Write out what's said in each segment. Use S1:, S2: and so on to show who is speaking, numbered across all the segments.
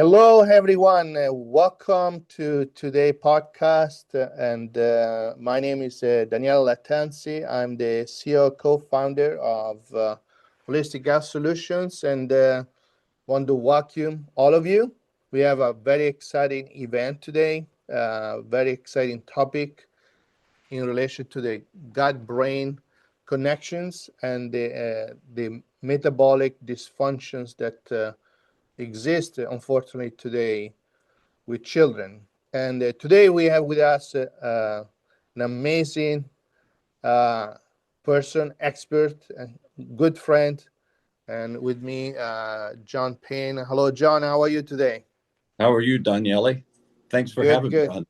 S1: Hello, everyone. Welcome to today's podcast. My name is Daniele Lattanzi. I'm the CEO co-founder of Holistic Health Solutions, and want to welcome all of you. We have a very exciting event today, very exciting topic in relation to the gut-brain connections and the metabolic dysfunctions that exist, unfortunately, today with children. And today we have with us an amazing person, expert, and good friend, and with me, John Payne. Hello, John. How are you today?
S2: How are you, Daniele? Thanks for having me on.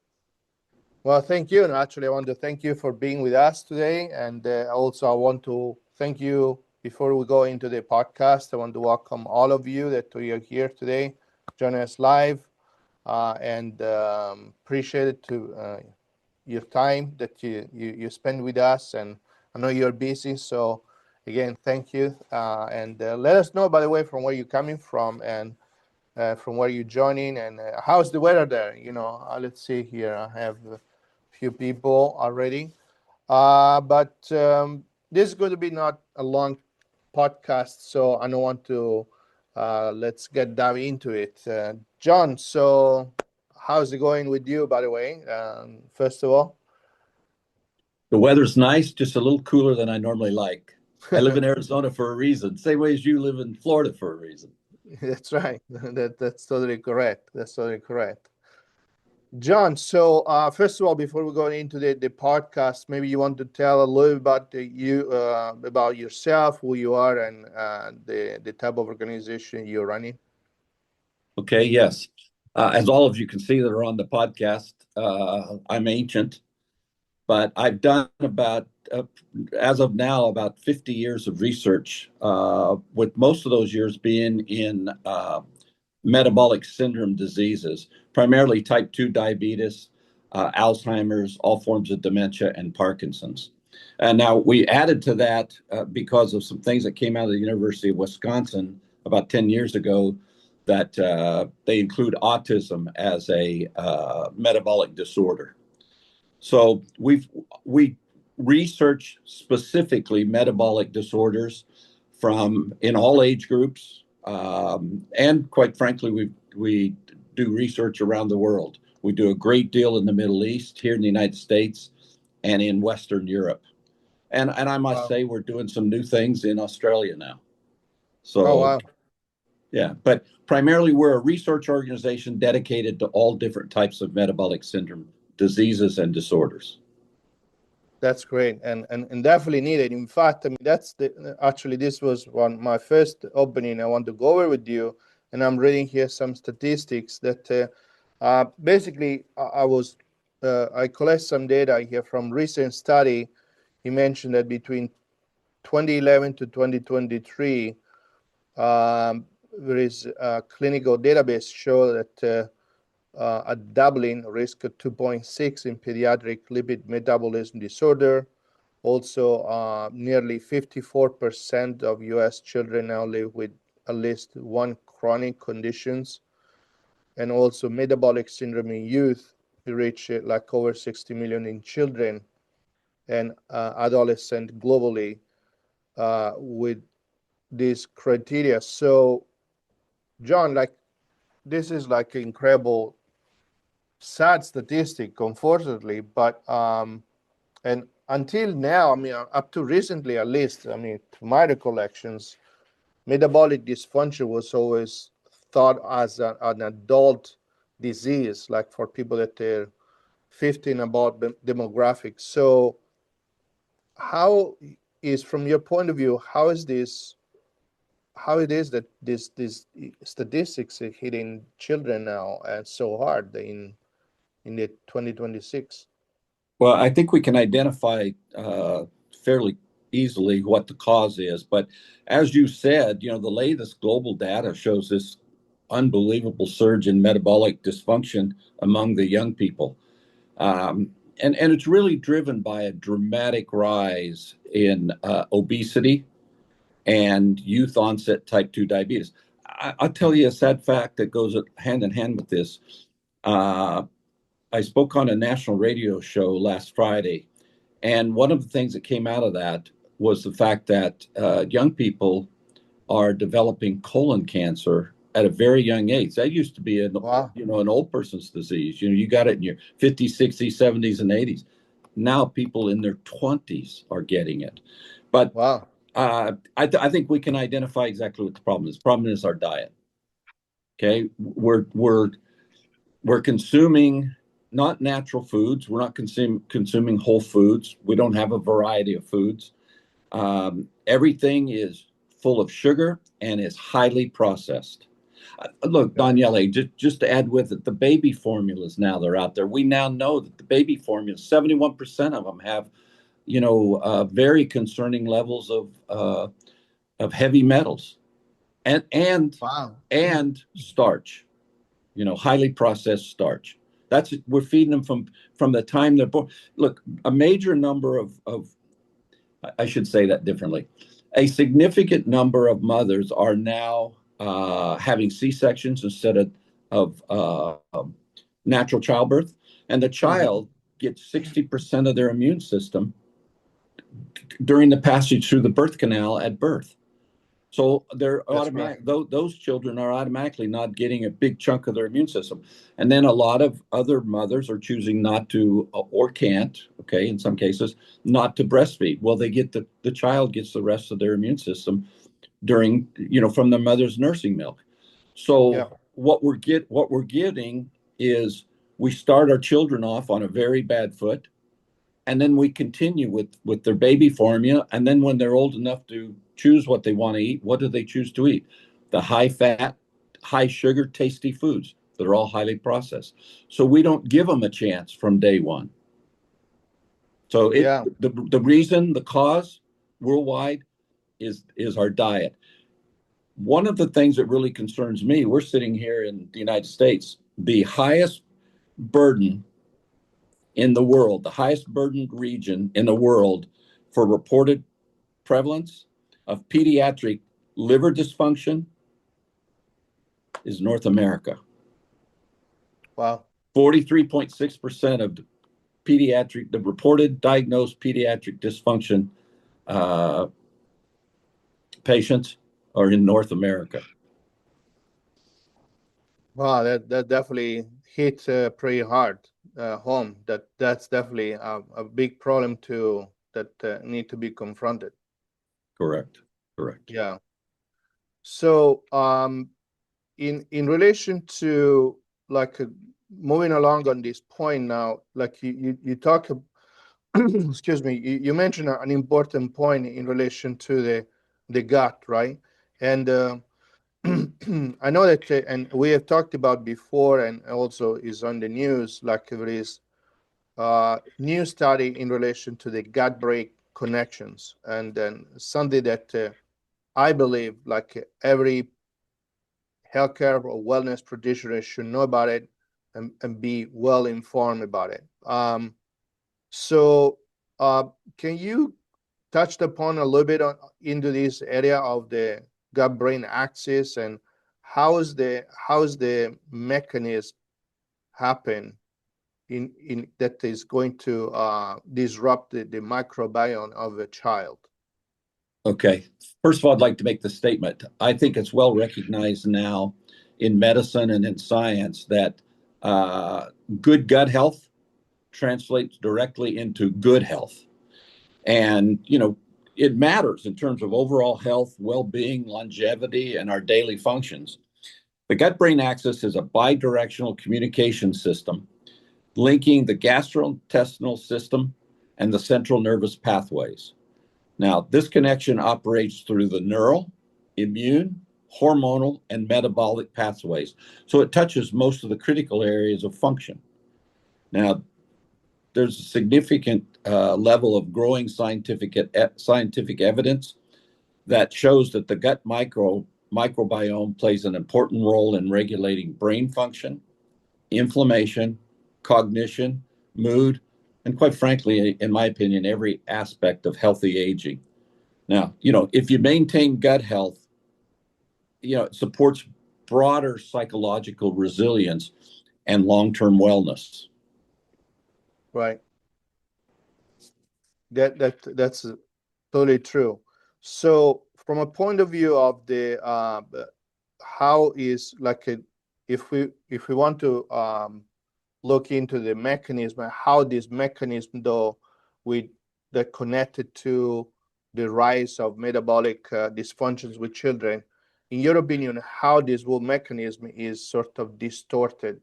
S1: Well, thank you. And actually, I want to thank you for being with us today. And also, I want to thank you before we go into the podcast. I want to welcome all of you that are here today, joining us live, and appreciate it to your time that you spend with us. And I know you're busy, so again, thank you. And let us know, by the way, from where you're coming from and from where you're joining, and how's the weather there? Let's see here. I have a few people already, but this is going to be not a long podcast, so I don't want to. Let's dive into it. John, so how's it going with you, by the way? First of all,
S2: the weather's nice, just a little cooler than I normally like. I live in Arizona for a reason, same way as you live in Florida for a reason.
S1: That's right. That's totally correct. That's totally correct. John, so first of all, before we go into the podcast, maybe you want to tell a little about about yourself, who you are, and the type of organization you're running.
S2: Okay, yes. As all of you can see that are on the podcast, I'm ancient, but I've done as of now, about 50 years of research, with most of those years being in metabolic syndrome diseases, primarily type 2 diabetes, Alzheimer's, all forms of dementia, and Parkinson's. And now we added to that because of some things that came out of the University of Wisconsin about 10 years ago, that they include autism as a metabolic disorder. So we research specifically metabolic disorders in all age groups. And quite frankly, we do research around the world. We do a great deal in the Middle East, here in the United States, and in Western Europe. And I must say, we're doing some new things in Australia now. So, yeah, but primarily we're a research organization dedicated to all different types of metabolic syndrome diseases and disorders.
S1: That's great, and definitely needed. In fact, I mean, this was my first opening I want to go over with you, and I'm reading here some statistics that basically I collect some data here from recent study. He mentioned that between 2011 to 2023, there is a clinical database show that a doubling risk of 2.6 in pediatric lipid metabolism disorder. Also, nearly 54% of U.S. children now live with at least one chronic conditions. And also metabolic syndrome in youth, we reach like over 60 million in children and adolescents globally with these criteria. So, John, this is like incredible sad statistic, unfortunately, but and until now, I mean, up to recently at least, I mean, to my recollections, metabolic dysfunction was always thought as an adult disease, like for people that are 15 about demographics. So how is, from your point of view, how it is that this statistics are hitting children now and so hard in the 2026?
S2: Well, I think we can identify fairly easily what the cause is. But as you said, the latest global data shows this unbelievable surge in metabolic dysfunction among the young people. And it's really driven by a dramatic rise in obesity and youth onset type 2 diabetes. I'll tell you a sad fact that goes hand in hand with this. I spoke on a national radio show last Friday, and one of the things that came out of that was the fact that young people are developing colon cancer at a very young age. That used to be
S1: Wow.
S2: an old person's disease. You got it in your 50s, 60s, 70s, and 80s. Now people in their 20s are getting it. But
S1: Wow.
S2: I think we can identify exactly what the problem is. The problem is our diet. Okay, we're consuming not natural foods. We're not consuming whole foods. We don't have a variety of foods. Everything is full of sugar and is highly processed. Look, Daniele, just to add with it, the baby formulas now they're out there. We now know that the baby formulas, 71% of them have, very concerning levels of heavy metals and
S1: Wow.
S2: and starch, highly processed starch. We're feeding them from the time they're born. Look, a major number of I should say that differently. A significant number of mothers are now having C-sections instead of natural childbirth, and the child gets 60% of their immune system during the passage through the birth canal at birth. So they're automatic. Those children are automatically not getting a big chunk of their immune system, and then a lot of other mothers are choosing not to or can't. Okay, in some cases, not to breastfeed. Well, they get the child gets the rest of their immune system during from the mother's nursing milk. So what we're getting is we start our children off on a very bad foot, and then we continue with their baby formula, and then when they're old enough to choose what they want to eat, what do they choose to eat? The high fat, high sugar, tasty foods that are all highly processed. So we don't give them a chance from day one. So the reason, the cause worldwide is our diet. One of the things that really concerns me, we're sitting here in the United States, the highest burden in the world, the highest burdened region in the world for reported prevalence of pediatric liver dysfunction is North America.
S1: Wow.
S2: 43.6% of the reported diagnosed pediatric dysfunction patients are in North America.
S1: Wow, that definitely hit pretty hard home. That's definitely a big problem that need to be confronted.
S2: Correct.
S1: Yeah. So in relation to like moving along on this point now, like you talk, excuse me, you mentioned an important point in relation to the gut, right? And I know that, and we have talked about before, and also is on the news, like there is a new study in relation to the gut-brain connections, and then something that I believe like every healthcare or wellness practitioner should know about it and be well informed about it. So can you touch upon a little bit into this area of the gut-brain axis, and how's the mechanism happen in that is going to disrupt the microbiome of a child?
S2: Okay. First of all, I'd like to make the statement. I think it's well recognized now in medicine and in science that good gut health translates directly into good health. And, it matters in terms of overall health, well-being, longevity, and our daily functions. The gut-brain axis is a bidirectional communication system linking the gastrointestinal system and the central nervous pathways. Now, this connection operates through the neural, immune, hormonal, and metabolic pathways. So it touches most of the critical areas of function. Now, there's a significant level of growing scientific evidence that shows that the gut microbiome plays an important role in regulating brain function, inflammation, cognition, mood, and quite frankly, in my opinion, every aspect of healthy aging. Now, if you maintain gut health, it supports broader psychological resilience and long-term wellness.
S1: Right. That's totally true. So from a point of view of the how is if we want to look into the mechanism, how this mechanism though that connected to the rise of metabolic dysfunctions with children, in your opinion, how this whole mechanism is sort of distorted,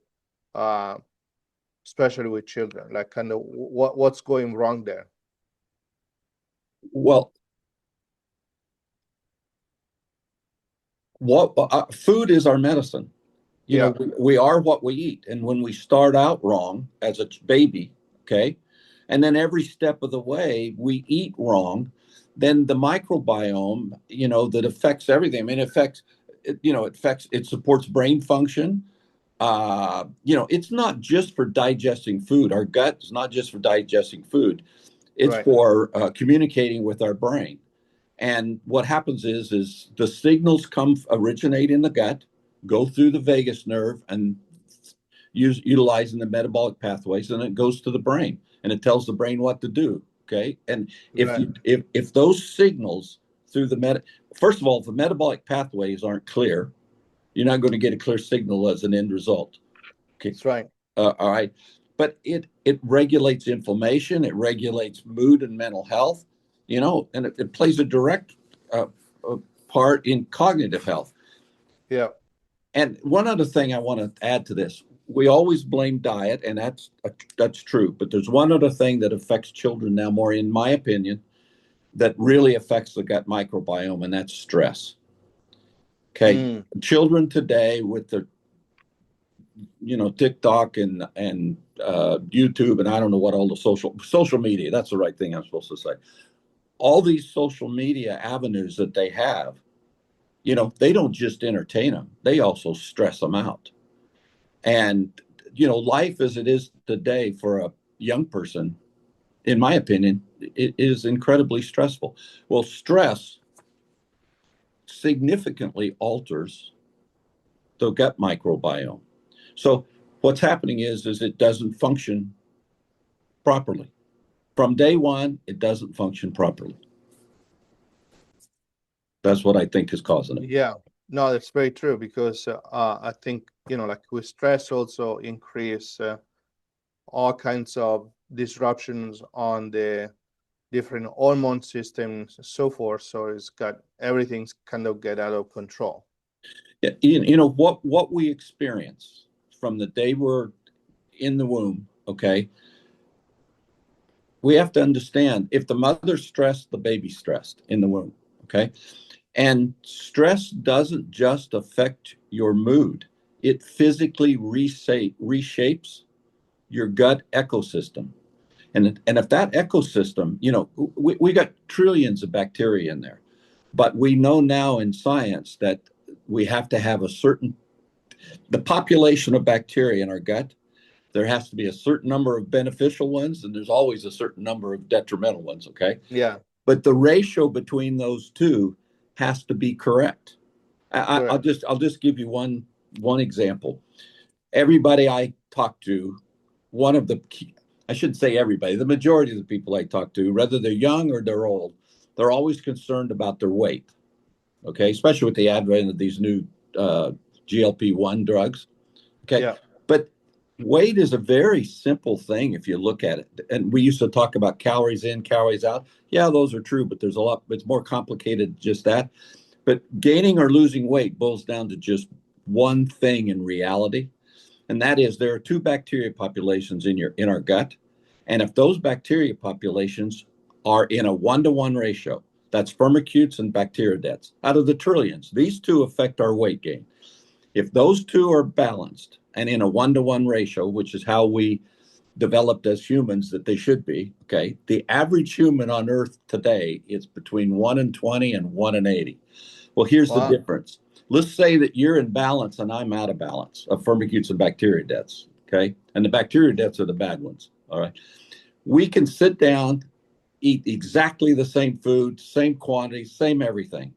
S1: especially with children, like kind of what's going wrong there?
S2: Well, food is our medicine.
S1: Yeah.
S2: We are what we eat. And when we start out wrong as a baby, okay, and then every step of the way we eat wrong, then the microbiome, that affects everything. I mean, it supports brain function. It's not just for digesting food. Our gut is not just for digesting food. It's
S1: Right.
S2: for communicating with our brain. And what happens is the signals originate in the gut, go through the vagus nerve, and utilizing the metabolic pathways, and it goes to the brain, and it tells the brain what to do. Okay, and
S1: Right.
S2: if those signals through first of all, if the metabolic pathways aren't clear, you're not going to get a clear signal as an end result. Okay,
S1: That's right.
S2: all right, but it regulates inflammation, it regulates mood and mental health, and it plays a direct part in cognitive health.
S1: Yeah.
S2: And one other thing I want to add to this: we always blame diet, and that's true. But there's one other thing that affects children now more, in my opinion, that really affects the gut microbiome, and that's stress. Okay, children today with their TikTok and YouTube, and I don't know what all the social media. That's the right thing I'm supposed to say. All these social media avenues that they have, they don't just entertain them; they also stress them out. And life as it is today for a young person, in my opinion, it is incredibly stressful. Well, stress significantly alters the gut microbiome. So what's happening is it doesn't function properly. From day one, it doesn't function properly. That's what I think is causing it.
S1: Yeah. No, that's very true, because I think, like with stress also increase all kinds of disruptions on the different hormone systems and so forth. So everything's kind of get out of control.
S2: Yeah, what we experience from the day we're in the womb, okay? We have to understand, if the mother's stressed, the baby's stressed in the womb, okay? And stress doesn't just affect your mood, it physically reshapes your gut ecosystem. And if that ecosystem, we got trillions of bacteria in there, but we know now in science that we have to have the population of bacteria in our gut. There has to be a certain number of beneficial ones, and there's always a certain number of detrimental ones, okay?
S1: Yeah.
S2: But the ratio between those two has to be correct. I'll just give you one example. Everybody I talk to, I shouldn't say everybody, the majority of the people I talk to, whether they're young or they're old, they're always concerned about their weight. Okay, especially with the advent of these new GLP-1 drugs. Okay,
S1: Yeah.
S2: but weight is a very simple thing if you look at it. And we used to talk about calories in, calories out. Yeah, those are true, but it's more complicated than just that. But gaining or losing weight boils down to just one thing in reality, and that is there are two bacteria populations in our gut, and if those bacteria populations are in a 1-to-1 ratio, that's Firmicutes and Bacteroidetes. Out of the trillions, these two affect our weight gain. If those two are balanced and in a 1-to-1 ratio, which is how we developed as humans that they should be, okay, the average human on Earth today is between 1 and 20 and 1 and 80. Well, here's the difference. Let's say that you're in balance and I'm out of balance of Firmicutes and Bacteroidetes, okay? And the Bacteroidetes are the bad ones, all right? We can sit down, eat exactly the same food, same quantity, same everything,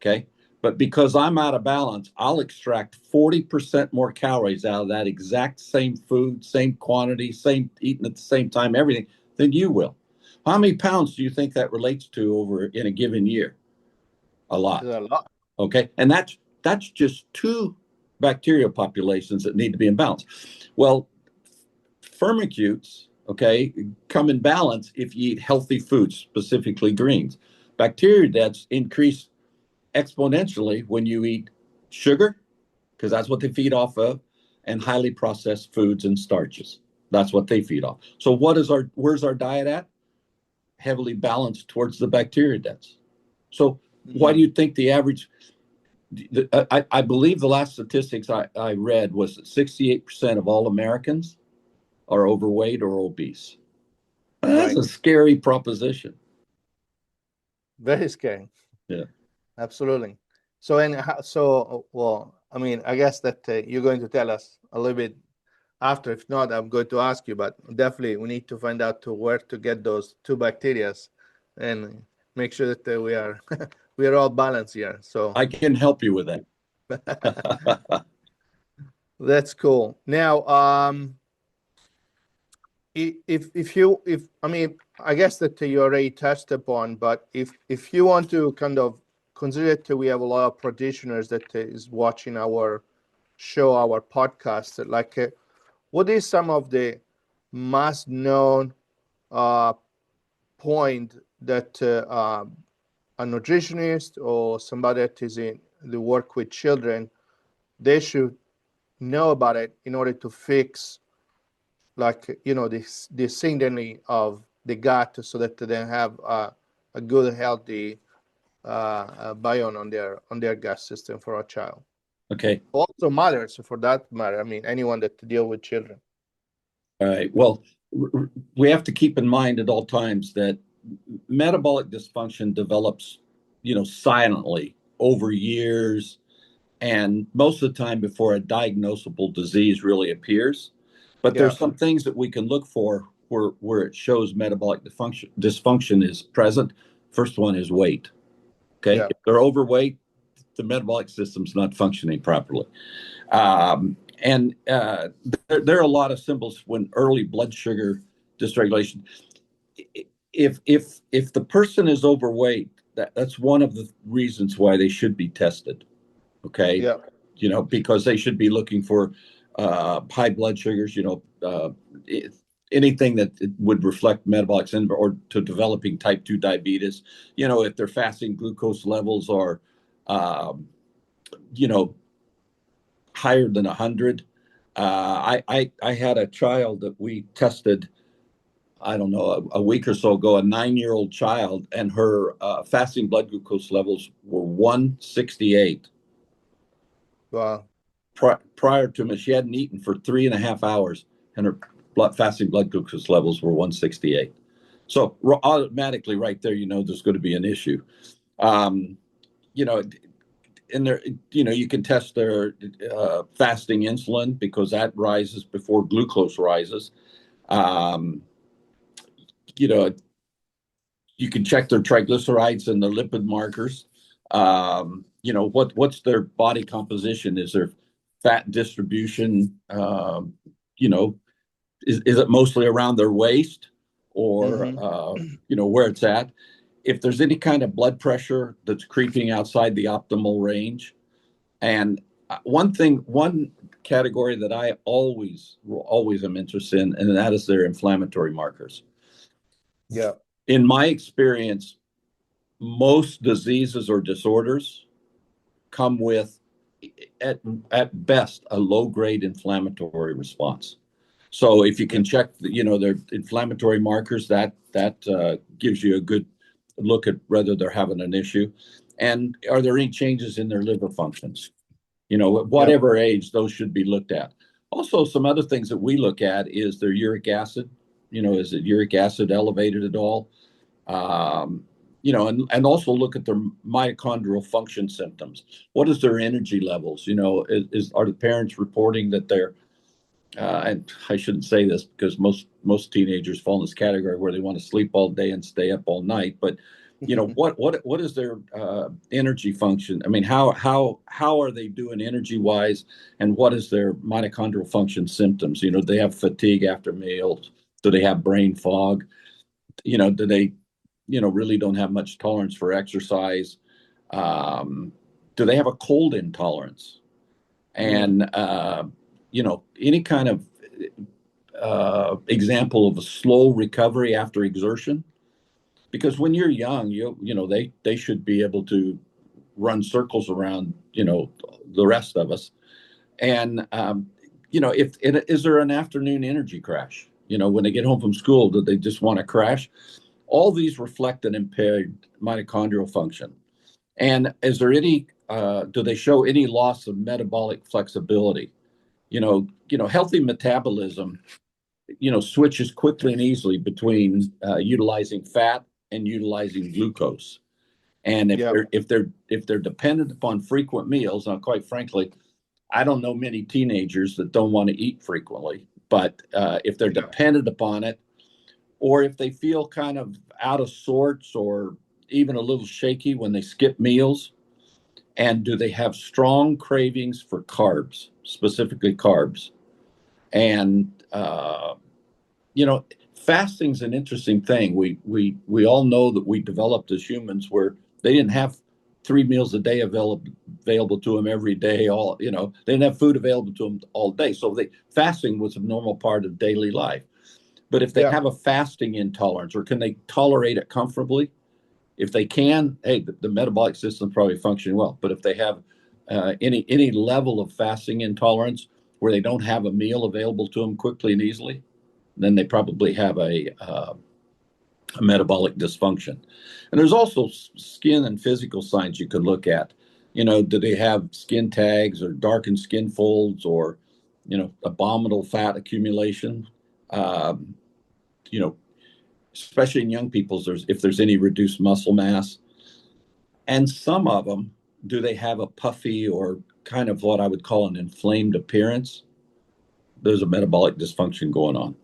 S2: okay? But because I'm out of balance, I'll extract 40% more calories out of that exact same food, same quantity, same eating at the same time, everything, than you will. How many pounds do you think that relates to over in a given year? A lot.
S1: A lot.
S2: Okay. And that's just two bacterial populations that need to be in balance. Well, Firmicutes, okay, come in balance if you eat healthy foods, specifically greens. Bacteroidetes increase exponentially when you eat sugar, because that's what they feed off of, and highly processed foods and starches. That's what they feed off. So where's our diet at? Heavily balanced towards the bacteroidetes. So why do you think the average, I believe the last statistics I read was that 68% of all Americans are overweight or obese. That's a scary proposition.
S1: Very scary.
S2: Yeah.
S1: Absolutely. So, well, I mean, I guess that you're going to tell us a little bit after. If not, I'm going to ask you, but definitely we need to find out where to get those two bacteria and make sure that we are we are all balanced here. So
S2: I can help you with that.
S1: That's cool. Now, if I mean, I guess that you already touched upon, but if you want to kind of consider that we have a lot of practitioners that is watching our show, our podcast, like what is some of the most known point that a nutritionist or somebody that is in the work with children, they should know about it in order to fix, like, you know, the syndrome of the gut, so that they have a good, healthy biome on their gut system for a child.
S2: Okay.
S1: Also mothers, for that matter. I mean, anyone that deal with children.
S2: All right. Well, we have to keep in mind at all times that metabolic dysfunction develops, silently over years, and most of the time before a diagnosable disease really appears. But there's some things that we can look for where it shows metabolic dysfunction is present. First one is weight. Okay. If they're overweight, the metabolic system's not functioning properly. And there are a lot of symbols when early blood sugar dysregulation. If the person is overweight, that's one of the reasons why they should be tested. Okay. Because they should be looking for high blood sugars, anything that would reflect metabolic syndrome, or to developing type 2 diabetes. If their fasting glucose levels are, higher than 100. I had a child that we tested, I don't know, a week or so ago, a 9-year-old child, and her fasting blood glucose levels were 168.
S1: Wow.
S2: Prior to, she hadn't eaten for 3.5 hours, and her fasting blood glucose levels were 168. So automatically right there, there's going to be an issue. And there, you can test their fasting insulin, because that rises before glucose rises. You can check their triglycerides and their lipid markers. What's their body composition? Is there fat distribution? Is it mostly around their waist, or where it's at? If there's any kind of blood pressure that's creeping outside the optimal range. And one category that I always am interested in, and that is their inflammatory markers.
S1: Yeah.
S2: In my experience, most diseases or disorders come with, at best, a low-grade inflammatory response. So if you can check, their inflammatory markers, that gives you a good look at whether they're having an issue. And are there any changes in their liver functions? At whatever age, those should be looked at. Also, some other things that we look at is their uric acid. Is it uric acid elevated at all? And also look at their mitochondrial function symptoms. What is their energy levels? Are the parents reporting that they're, and I shouldn't say this because most teenagers fall in this category where they want to sleep all day and stay up all night. But What is their energy function? I mean, how are they doing energy wise, and what is their mitochondrial function symptoms? Do they have fatigue after meals? Do they have brain fog? Do they, really don't have much tolerance for exercise? Do they have a cold intolerance? And any kind of example of a slow recovery after exertion, because when you're young, they should be able to run circles around the rest of us. And if is there an afternoon energy crash? When they get home from school, do they just want to crash? All these reflect an impaired mitochondrial function. And is there any do they show any loss of metabolic flexibility? Healthy metabolism switches quickly and easily between utilizing fat and utilizing glucose. And if they're dependent upon frequent meals, now quite frankly, I don't know many teenagers that don't want to eat frequently, but if they're dependent upon it, or if they feel kind of out of sorts or even a little shaky when they skip meals, and do they have strong cravings for carbs, specifically carbs? And fasting's an interesting thing. We all know that we developed as humans where they didn't have 3 meals a day available to them every day. They didn't have food available to them all day. So fasting was a normal part of daily life. But if they have a fasting intolerance, or can they tolerate it comfortably? If they can, hey, the metabolic system probably functioning well. But if they have any level of fasting intolerance where they don't have a meal available to them quickly and easily, then they probably have a metabolic dysfunction. And there's also skin and physical signs you can look at. Do they have skin tags or darkened skin folds, or abominable fat accumulation? Especially in young people, if there's any reduced muscle mass. And some of them, do they have a puffy or kind of what I would call an inflamed appearance? There's a metabolic dysfunction going on.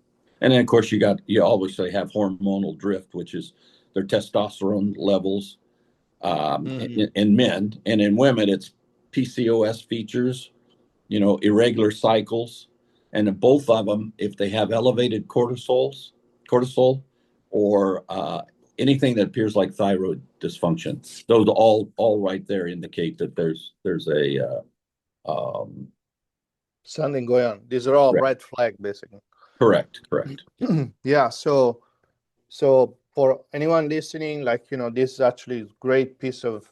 S2: And then, of course, you always say have hormonal drift, which is their testosterone levels in men. And in women, it's PCOS features, irregular cycles. And in both of them, if they have elevated cortisol, or anything that appears like thyroid dysfunction, those all right there indicate that there's a
S1: something going on. These are all red flag, basically.
S2: Correct.
S1: Yeah. So for anyone listening, this is actually a great piece of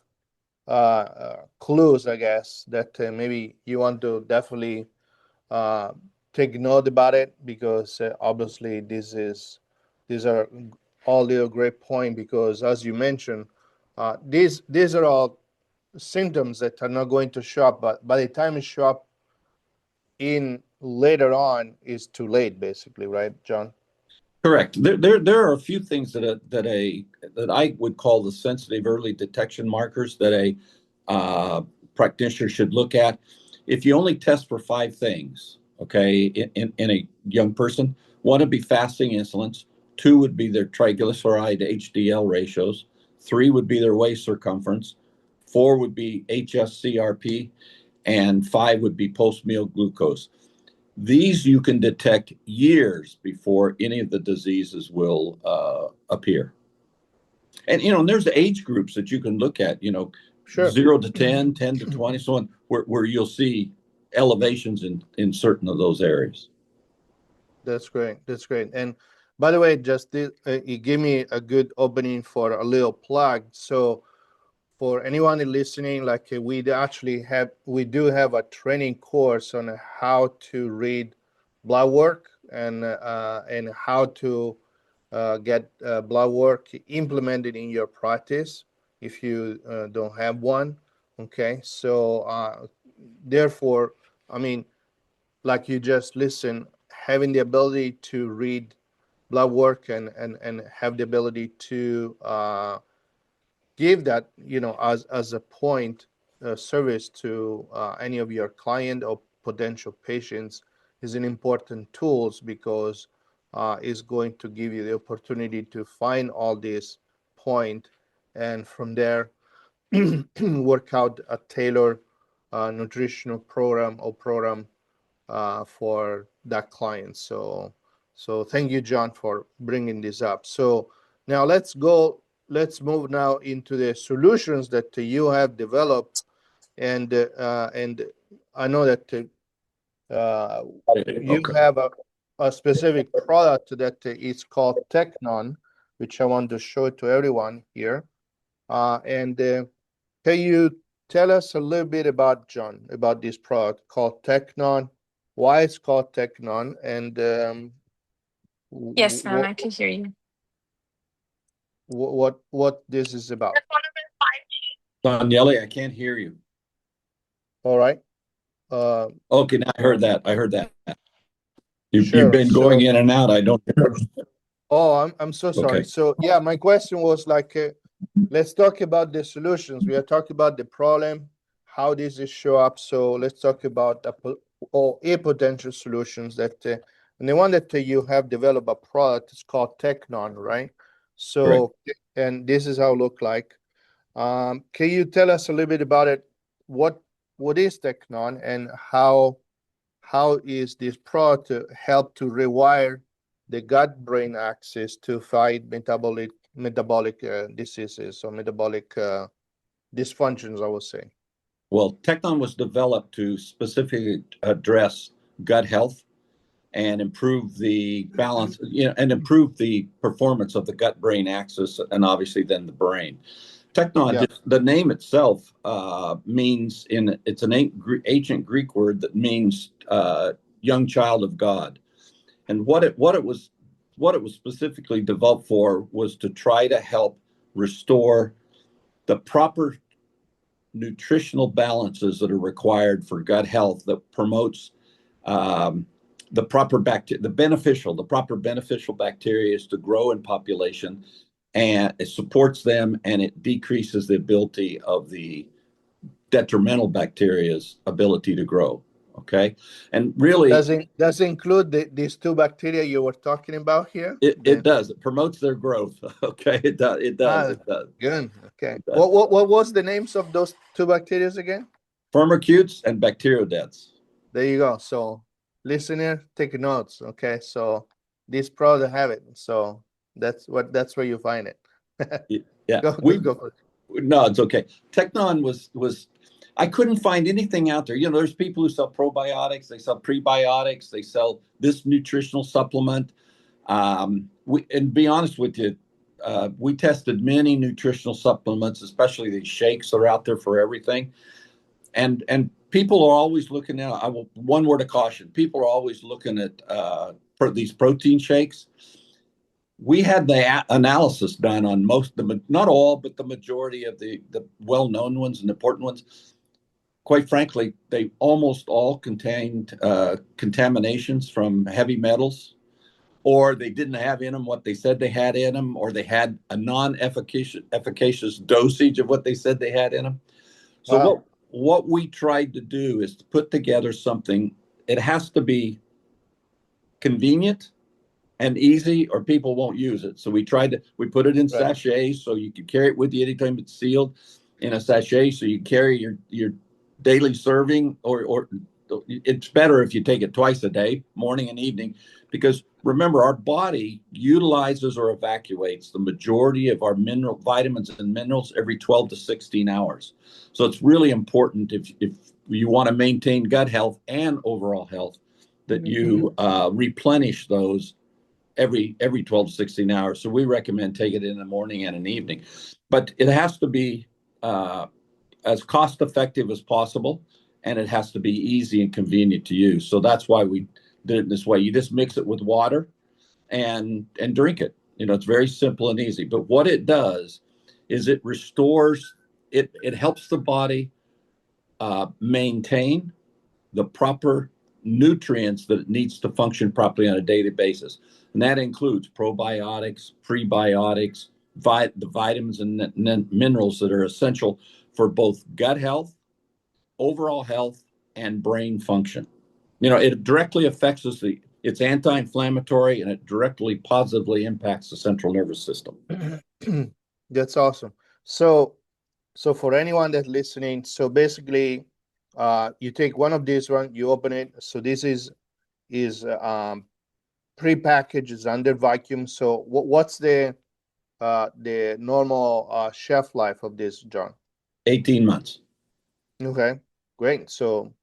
S1: clues, I guess, that maybe you want to definitely take note about it, because obviously these are all the great point, because as you mentioned, these are all symptoms that are not going to show up, but by the time it show up in later on, is too late, basically, right, John?
S2: Correct. There are a few things that I would call the sensitive early detection markers that a practitioner should look at. If you only test for 5 things, okay, in a young person, one would be fasting insulins, 2 would be their triglyceride HDL ratios, 3 would be their waist circumference, 4 would be HSCRP, and 5 would be post-meal glucose. These you can detect years before any of the diseases will appear. And, there's the age groups that you can look at,
S1: Sure.
S2: 0 to 10, 10 to 20, so on, where you'll see elevations in certain of those areas.
S1: That's great. And by the way, just you gave me a good opening for a little plug. So for anyone listening, we do have a training course on how to read blood work, and how to get blood work implemented in your practice if you don't have one. Okay, so therefore, I mean, like you just listened, having the ability to read blood work and have the ability to give that, as a point service to any of your client or potential patients is an important tools, because it's going to give you the opportunity to find all these point and from there work out a tailored nutritional program for that client. So thank you, John, for bringing this up. So now let's move now into the solutions that you have developed, and I know that you have a specific product that is called Teknon, which I want to show to everyone here. And can you tell us a little bit about, John, about this product called Teknon, why it's called Teknon, and
S3: Yes, ma'am, I can hear you.
S1: what this is about?
S2: Daniele, I can't hear you.
S1: All right.
S2: Okay, now I heard that. You've
S1: Sure.
S2: been going in and out. I don't hear.
S1: Oh, I'm so sorry.
S2: Okay.
S1: So yeah, my question was like, let's talk about the solutions. We are talking about the problem, how does it show up. So let's talk about a potential solutions that, and the one that you have developed a product is called Teknon, right? So, correct. And this is how it look like. Can you tell us a little bit about it? What is Teknon, and how is this product to help to rewire the gut-brain axis to fight metabolic diseases or metabolic dysfunctions, I would say?
S2: Well, Teknon was developed to specifically address gut health and improve the balance, and improve the performance of the gut-brain axis, and obviously then the brain. Teknon, just the name itself means it's an ancient Greek word that means young child of God, and what it was specifically developed for was to try to help restore the proper nutritional balances that are required for gut health that promotes the proper beneficial bacteria to grow in population, and it supports them, and it decreases the ability of the detrimental bacteria's ability to grow. Okay, and really
S1: does it include these two bacteria you were talking about here?
S2: It does. It promotes their growth. Okay, it does. It does.
S1: Good. Okay. What was the names of those two bacteria again?
S2: Firmicutes and Bacteroidetes.
S1: There you go. So, listener, take notes. Okay, so this product have it. So that's where you find it.
S2: Yeah.
S1: Go for it.
S2: No, it's okay. Teknon was. I couldn't find anything out there. There's people who sell probiotics, they sell prebiotics, they sell this nutritional supplement. And be honest with you, we tested many nutritional supplements, especially these shakes that are out there for everything. And people are always looking at, one word of caution, people are always looking at these protein shakes. We had the analysis done on not all, but the majority of the well-known ones and important ones. Quite frankly, they almost all contained contaminations from heavy metals, or they didn't have in them what they said they had in them, or they had a non-efficacious dosage of what they said they had in them. So wow. What we tried to do is to put together something. It has to be convenient and easy, or people won't use it. So we put it in sachets so you can carry it with you anytime it's sealed in a sachet, so you carry your daily serving, or it's better if you take it twice a day, morning and evening, because remember, our body utilizes or evacuates the majority of our vitamins and minerals every 12 to 16 hours. So it's really important if you want to maintain gut health and overall health that you replenish those every 12 to 16 hours. So we recommend taking it in the morning and in the evening, but it has to be as cost effective as possible, and it has to be easy and convenient to use. So that's why we did it this way. You just mix it with water and drink it. It's very simple and easy. But what it does is it restores, it helps the body maintain the proper nutrients that it needs to function properly on a daily basis. And that includes probiotics, prebiotics, the vitamins and minerals that are essential for both gut health, overall health, and brain function. It directly affects us. It's anti-inflammatory, and it directly positively impacts the central nervous system.
S1: That's awesome. So, so for anyone that's listening, so basically, you take one of these one, you open it. So this is pre-packaged, is under vacuum. So what's the normal shelf life of this, John?
S2: 18 months.
S1: Okay, great. So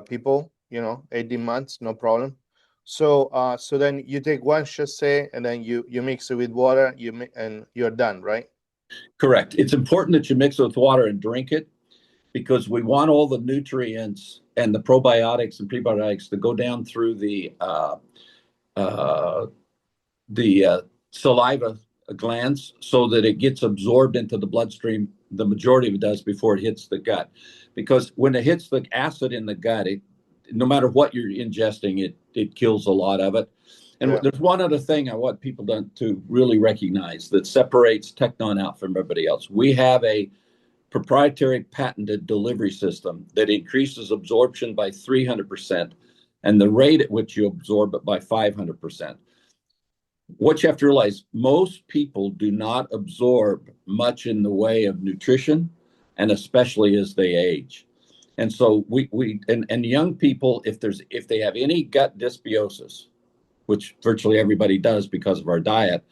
S1: people, 18 months, no problem. So so then you take one sachet and then you mix it with water, and you're done, right?
S2: Correct. It's important that you mix it with water and drink it because we want all the nutrients and the probiotics and prebiotics to go down through uh, the saliva glands so that it gets absorbed into the bloodstream. The majority of it does before it hits the gut, because when it hits the acid in the gut, no matter what you're ingesting, it kills a lot of it. And
S1: Yeah.
S2: there's one other thing I want people to really recognize that separates Teknon out from everybody else. We have a proprietary patented delivery system that increases absorption by 300% and the rate at which you absorb it by 500%. What you have to realize, most people do not absorb much in the way of nutrition, and especially as they age. And so and young people, if they have any gut dysbiosis, which virtually everybody does because of our diet,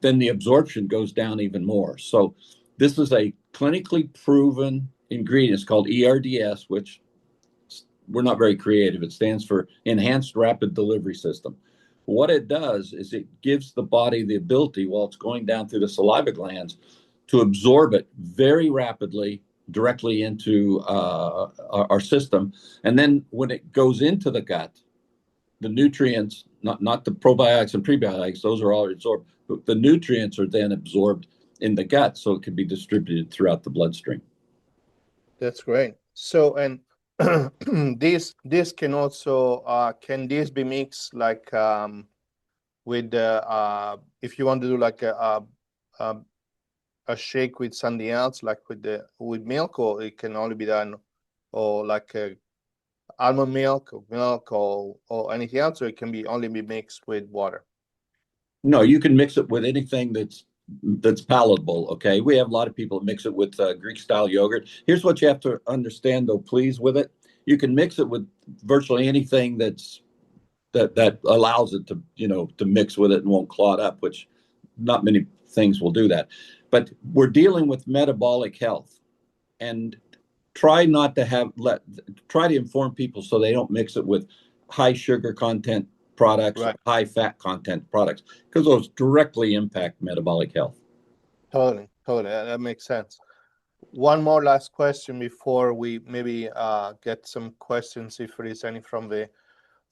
S2: then the absorption goes down even more. So this is a clinically proven ingredient. It's called ERDS, which we're not very creative. It stands for Enhanced Rapid Delivery System. What it does is it gives the body the ability, while it's going down through the saliva glands, to absorb it very rapidly directly into our system. And then when it goes into the gut, the nutrients, not the probiotics and prebiotics, those are all absorbed. The nutrients are then absorbed in the gut, so it can be distributed throughout the bloodstream.
S1: That's great. So, and this can also can this be mixed like with if you want to do like a shake with something else, like with milk, or it can only be done, or like almond milk or anything else, or it can be only be mixed with water?
S2: No, you can mix it with anything that's palatable. Okay, we have a lot of people that mix it with Greek style yogurt. Here's what you have to understand, though, please, with it. You can mix it with virtually anything that allows it to mix with it and won't clot up, which not many things will do that. But we're dealing with metabolic health, and try not to try to inform people so they don't mix it with high sugar content products or
S1: Right.
S2: high fat content products, because those directly impact metabolic health.
S1: Totally. That makes sense. One more last question before we maybe get some questions, if there is any from the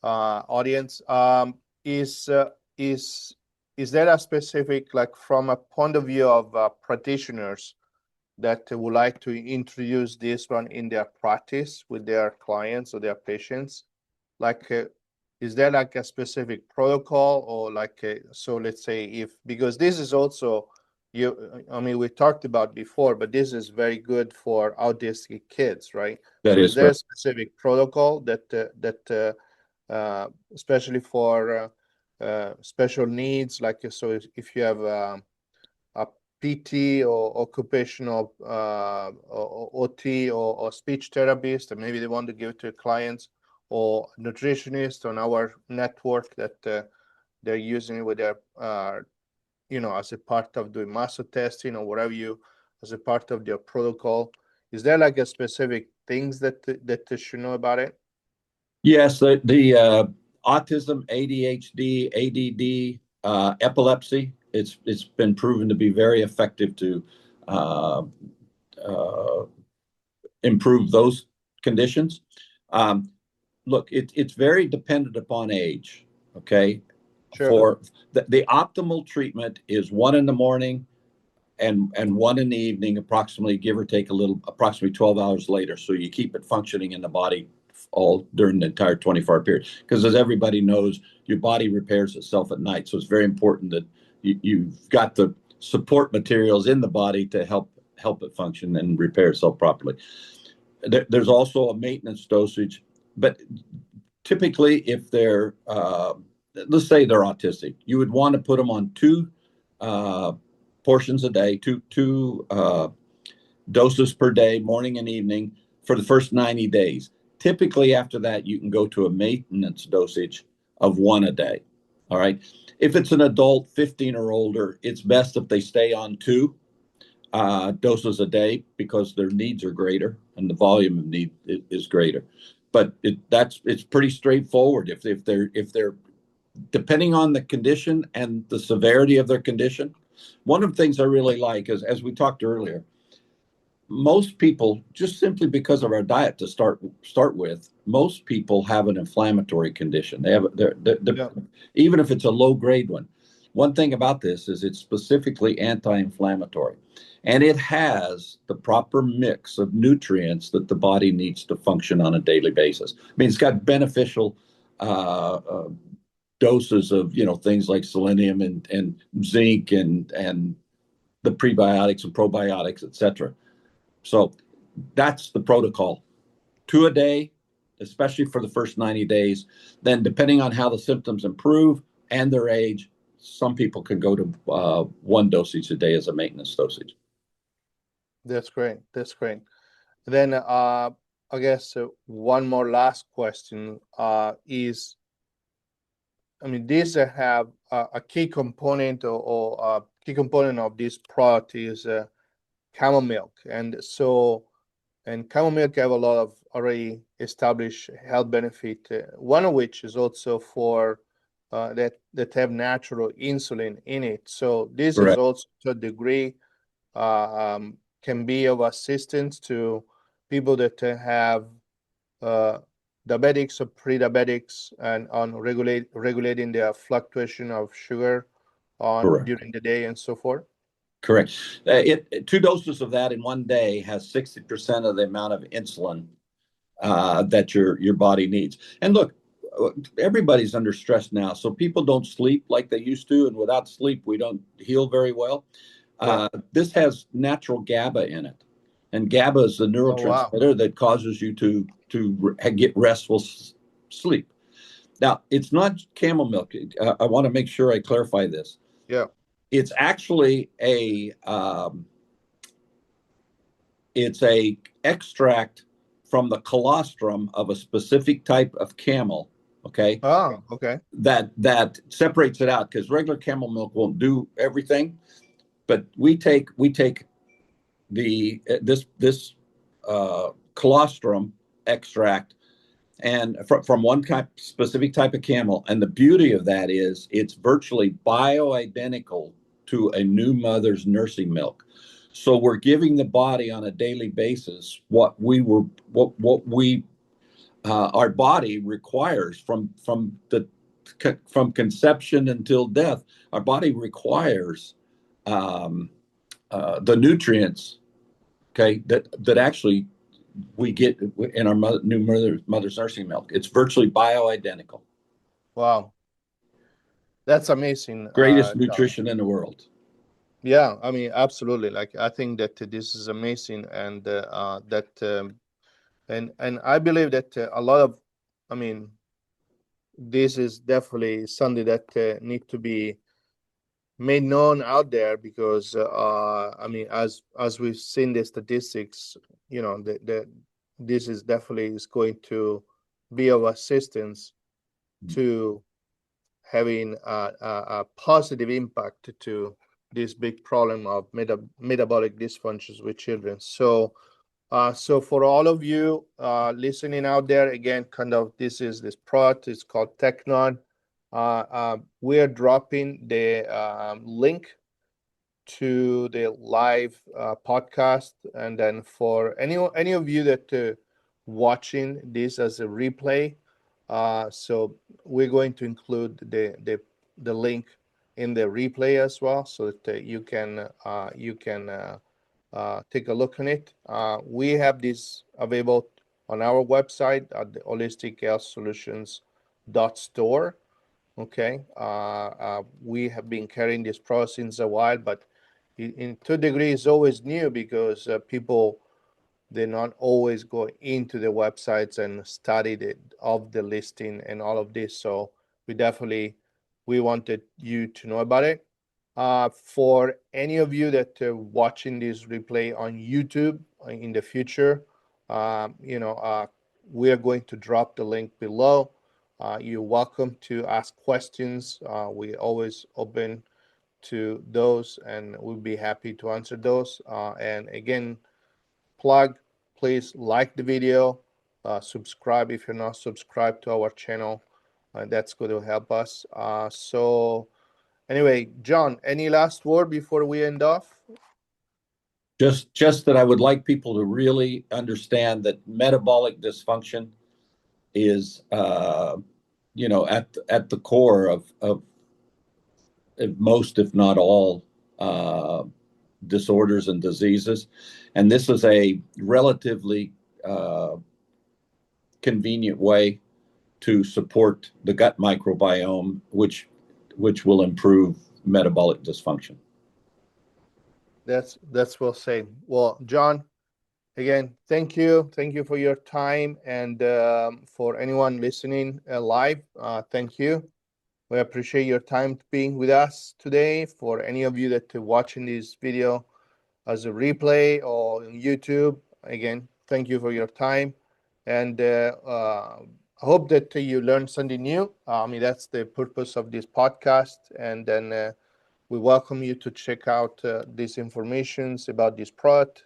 S1: audience. Is there a specific, like from a point of view of practitioners that would like to introduce this one in their practice with their clients or their patients? Like, is there like a specific protocol, or like, so let's say because this is also, I mean, we talked about before, but this is very good for autistic kids, right?
S2: That
S1: So
S2: is
S1: is there a
S2: correct.
S1: specific protocol that especially for special needs, like, so if you have a PT or occupational or OT or speech therapist, and maybe they want to give it to clients, or nutritionist on our network that they're using it with their, as a part of doing muscle testing or whatever as a part of their protocol. Is there like a specific things that they should know about it?
S2: Yes, the autism, ADHD, ADD, epilepsy. It's been proven to be very effective to uh, uh, improve those conditions. Um, Look, it's very dependent upon age. Okay,
S1: Sure.
S2: for the optimal treatment is one in the morning and one in the evening, approximately, give or take a little, approximately 12 hours later. So you keep it functioning in the body all during the entire 24-hour period. Because as everybody knows, your body repairs itself at night. So it's very important that you've got the support materials in the body to help it function and repair itself properly. There's also a maintenance dosage, but typically, if they're let's say they're autistic, you would want to put them on two portions a day, two doses per day, morning and evening, for the first 90 days. Typically, after that, you can go to a maintenance dosage of 1 a day. All right. If it's an adult, 15 or older, it's best if they stay on 2 doses a day because their needs are greater and the volume of need is greater. But it's pretty straightforward. If they're depending on the condition and the severity of their condition. One of the things I really like is, as we talked earlier, most people, just simply because of our diet to start with, most people have an inflammatory condition. They have
S1: Yeah.
S2: even if it's a low grade one. One thing about this is it's specifically anti-inflammatory, and it has the proper mix of nutrients that the body needs to function on a daily basis. I mean, it's got beneficial doses of things like selenium and zinc and the prebiotics and probiotics, etc. So that's the protocol. 2 a day, especially for the first 90 days. Then, depending on how the symptoms improve and their age, some people can go to 1 dosage a day as a maintenance dosage.
S1: That's great. That's great. Then I guess one more last question is, I mean, these have a key component or a key component of this product is camel milk. And camel milk have a lot of already established health benefit, one of which is also for that have natural insulin in it. So this is
S2: Correct.
S1: also to a degree can be of assistance to people that have diabetics or pre-diabetics and on regulating their fluctuation of sugar
S2: Correct.
S1: during the day and so forth.
S2: Correct. 2 doses of that in 1 day has 60% of the amount of insulin that your body needs. And look, everybody's under stress now, so people don't sleep like they used to, and without sleep, we don't heal very well. This has natural GABA in it, and GABA is the neurotransmitter that causes you to get restful sleep. Now, it's not camel milk. I want to make sure I clarify this.
S1: Yeah.
S2: It's actually it's a extract from the colostrum of a specific type of camel. Okay.
S1: Oh, okay.
S2: That separates it out, because regular camel milk won't do everything, but we take the this colostrum extract and from one specific type of camel, and the beauty of that is it's virtually bioidentical to a new mother's nursing milk. So we're giving the body on a daily basis what our body requires from conception until death. Our body requires the nutrients, okay, that actually we get in our new mother's nursing milk. It's virtually bioidentical.
S1: Wow, that's amazing.
S2: Greatest nutrition in the world.
S1: Yeah, I mean, absolutely. Like, I think that this is amazing, and and I believe that a lot of, I mean, this is definitely something that need to be made known out there, because I mean, as we've seen the statistics, this is definitely is going to be of assistance to having a positive impact to this big problem of metabolic dysfunctions with children. So so for all of you listening out there, again, this product is called Teknon. We're dropping the link to the live podcast, and then for any of you that watching this as a replay, so we're going to include the link in the replay as well, so that you can take a look on it. We have this available on our website at the holistichealthsolutions.store. Okay, we have been carrying this product since a while, but in 2 degrees it's always new, because people, they not always go into the websites and study the listing and all of this. So we wanted you to know about it. For any of you that are watching this replay on YouTube in the future, we are going to drop the link below. You're welcome to ask questions. We always open to those, and we'll be happy to answer those. And again, please like the video, subscribe if you're not subscribed to our channel. That's going to help us. So anyway, John, any last word before we end off?
S2: Just that I would like people to really understand that metabolic dysfunction is, at the core of most, if not all, disorders and diseases. And this is a relatively convenient way to support the gut microbiome, which will improve metabolic dysfunction.
S1: That's well said. Well, John, again, thank you for your time, and for anyone listening live, thank you. We appreciate your time being with us today. For any of you that are watching this video as a replay or on YouTube, again, thank you for your time, and I hope that you learned something new. That's the purpose of this podcast, and then we welcome you to check out these informations about this product.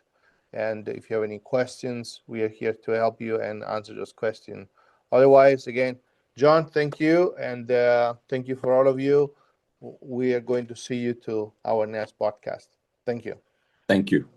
S1: And if you have any questions, we are here to help you and answer those questions. Otherwise, again, John, thank you. And thank you for all of you. We are going to see you to our next podcast. Thank you.
S2: Thank you.